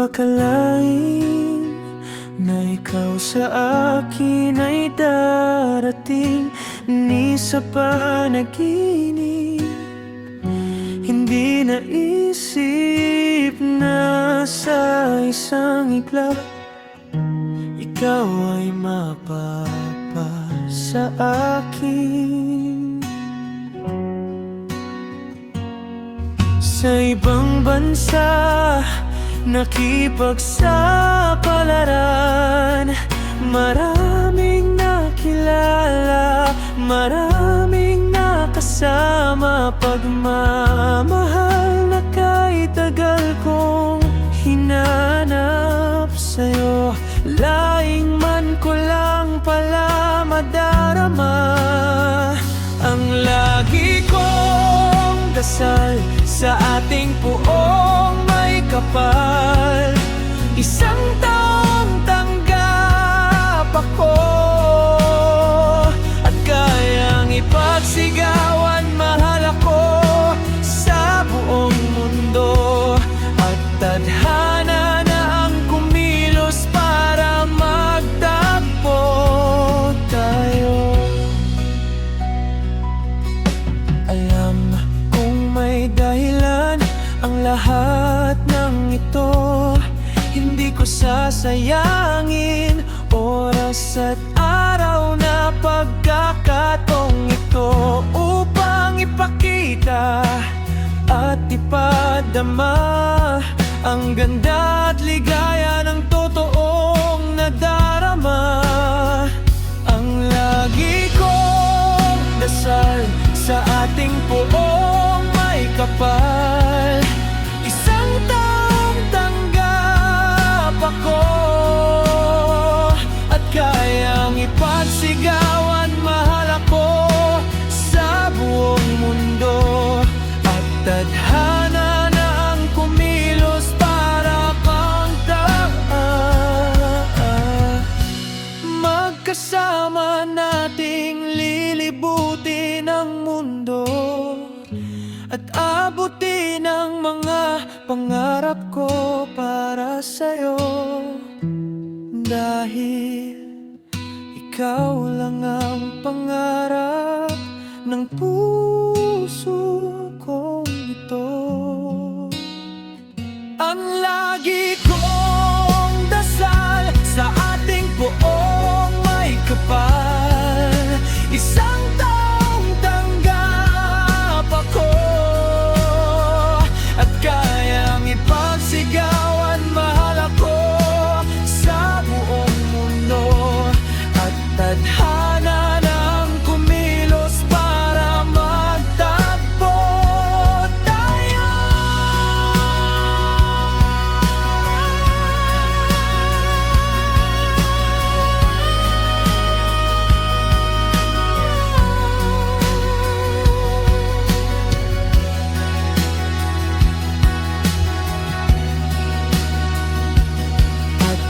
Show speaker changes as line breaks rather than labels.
akalain na ikaw sa akin ay darating, ni sa panaginip hindi naisip na sa isang iglap ikaw ay mapapa sa akin. Sa ibang bansa nakipagsapalaran, maraming nakilala, maraming nakasama, pagmamahal na kahit tagal kong hinanap sa'yo, laing man ko lang pala madarama. Ang lagi kong dasal sa ating puong may kapal, isang taong tanggap ako at kayang ipagsigawan, mahal ako sa buong mundo, at tadhana na ang kumilos para magtagpo tayo. Alam kong may dahilan ang lahat ng ito, hindi ko sasayangin oras at araw na pagkakataong ito upang ipakita at ipadama ang ganda at ligaya ng totoong nadarama. Ang lagi kong dasal sa ating puong may kapal, isang taong tanggap ako at kayang ipagsigawan, mahal ako sa buong mundo, at tadhana na ang kumilos para kang magkasama nating lilibutin ang mundo at abutin ang mga pangarap ko para sa'yo, dahil ikaw lang ang pangarap ng puso kong ito. Ang lagi kong dasal sa ating poong may kapal, isang taong tanggap ako at kayang ipagsigawan, mahal ako sa buong mundo, at tadhana ng kumilos para magtagpo tayo. At